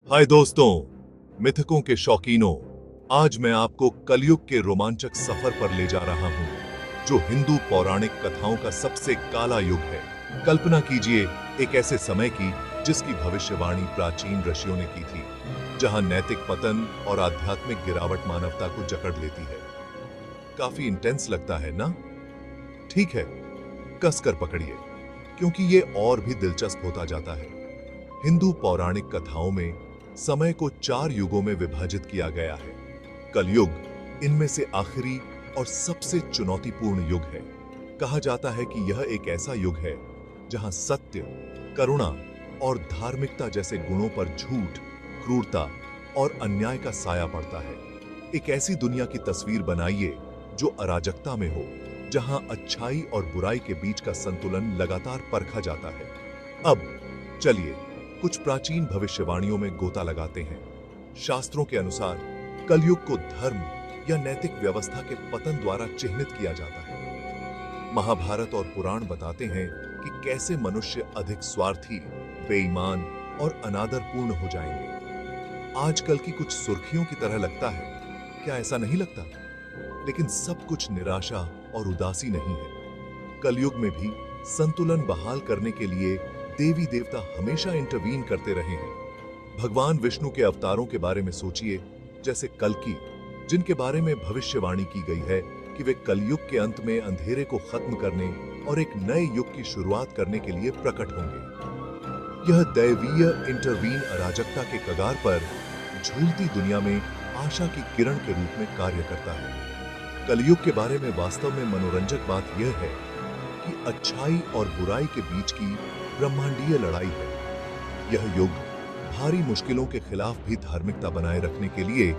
हाय दोस्तों, मिथकों के शौकीनों, आज मैं आपको कलयुग के रोमांचक सफर पर ले जा रहा हूं, जो हिंदू पौराणिक कथाओं का सबसे काला युग है। कल्पना कीजिए एक ऐसे समय की जिसकी भविष्यवाणी प्राचीन ऋषियों ने की थी, जहां नैतिक पतन और आध्यात्मिक गिरावट मानवता को जकड़ लेती है। काफी इंटेंस लगता है ना? ठीक है, कसकर पकड़िए, क्योंकि ये और भी दिलचस्प होता जाता है। हिंदू पौराणिक कथाओं में समय को 4 युगों में विभाजित किया गया है। कलयुग इनमें से आखिरी और सबसे चुनौतीपूर्ण युग है। कहा जाता है कि यह एक ऐसा युग है जहां सत्य, करुणा और धार्मिकता जैसे गुणों पर झूठ, क्रूरता और अन्याय का साया पड़ता है। एक ऐसी दुनिया की तस्वीर बनाइए जो अराजकता में हो, जहां अच्छाई और बुराई के बीच का संतुलन लगातार परखा जाता है। अब चलिए कुछ प्राचीन भविष्यवाणियों में गोता लगाते हैं। शास्त्रों के अनुसार कलयुग को धर्म या नैतिक व्यवस्था के पतन द्वारा चिह्नित किया जाता है। महाभारत और पुराण बताते हैं कि कैसे मनुष्य अधिक स्वार्थी, बेईमान और अनादरपूर्ण हो जाएंगे। आजकल की कुछ सुर्खियों की तरह लगता है, क्या ऐसा नहीं लगता? लेकिन सब कुछ निराशा और उदासी नहीं है। कलयुग में भी संतुलन बहाल करने के लिए देवी देवता हमेशा इंटरवीन करते रहे हैं। भगवान विष्णु के अवतारों के बारे में सोचिए, जैसे कल्कि, जिनके बारे में भविष्यवाणी की गई है कि वे कलयुग के अंत में अंधेरे को खत्म करने और एक नए युग की शुरुआत करने के लिए प्रकट होंगे। यह दैवीय इंटरवीन अराजकता के कगार पर झूलती दुनिया में आशा की किरण के रूप में कार्य करता है। कलयुग के बारे में वास्तव में मनोरंजक बात यह है कि अच्छाई और बुराई के बीच की ब्रह्मांडीय लड़ाई है। यह युग भारी मुश्किलों के खिलाफ भी धार्मिकता बनाए रखने के लिए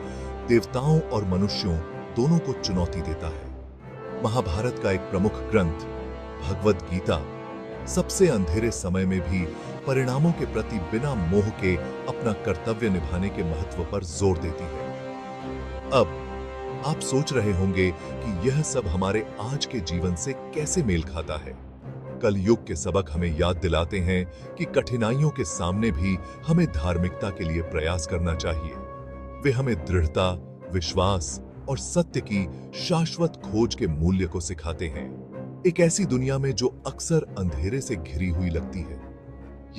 देवताओं और मनुष्यों दोनों को चुनौती देता है। महाभारत का एक प्रमुख ग्रंथ भगवद गीता सबसे अंधेरे समय में भी परिणामों के प्रति बिना मोह के अपना कर्तव्य निभाने के महत्व पर जोर देती है। अब आप सोच रहे होंगे कि यह सब हमारे आज के जीवन से कैसे मेल खाता है। कलयुग के सबक हमें याद दिलाते हैं कि कठिनाइयों के सामने भी हमें धार्मिकता के लिए प्रयास करना चाहिए। वे हमें दृढ़ता, विश्वास और सत्य की शाश्वत खोज के मूल्य को सिखाते हैं। एक ऐसी दुनिया में जो अक्सर अंधेरे से घिरी हुई लगती है,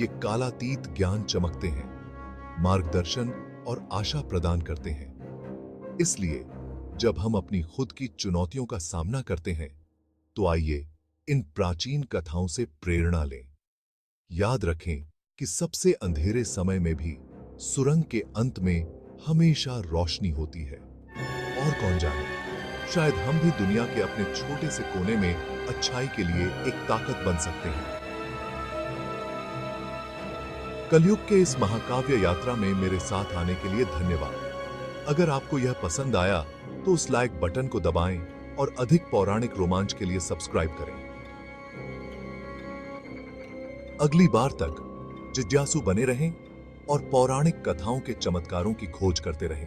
ये कालातीत ज्ञान चमकते हैं, मार्गदर्शन और आशा प्रदान करते हैं। इसलिए जब हम अपनी खुद की चुनौतियों का सामना करते हैं, तो आइए इन प्राचीन कथाओं से प्रेरणा लें। याद रखें कि सबसे अंधेरे समय में भी सुरंग के अंत में हमेशा रोशनी होती है। और कौन जाने, शायद हम भी दुनिया के अपने छोटे से कोने में अच्छाई के लिए एक ताकत बन सकते हैं। कलयुग के इस महाकाव्य यात्रा में मेरे साथ आने के लिए धन्यवाद। अगर आपको यह पसंद आया तो उस लाइक बटन को दबाएं और अधिक पौराणिक रोमांच के लिए सब्सक्राइब करें। अगली बार तक जिज्ञासु बने रहें और पौराणिक कथाओं के चमत्कारों की खोज करते रहें।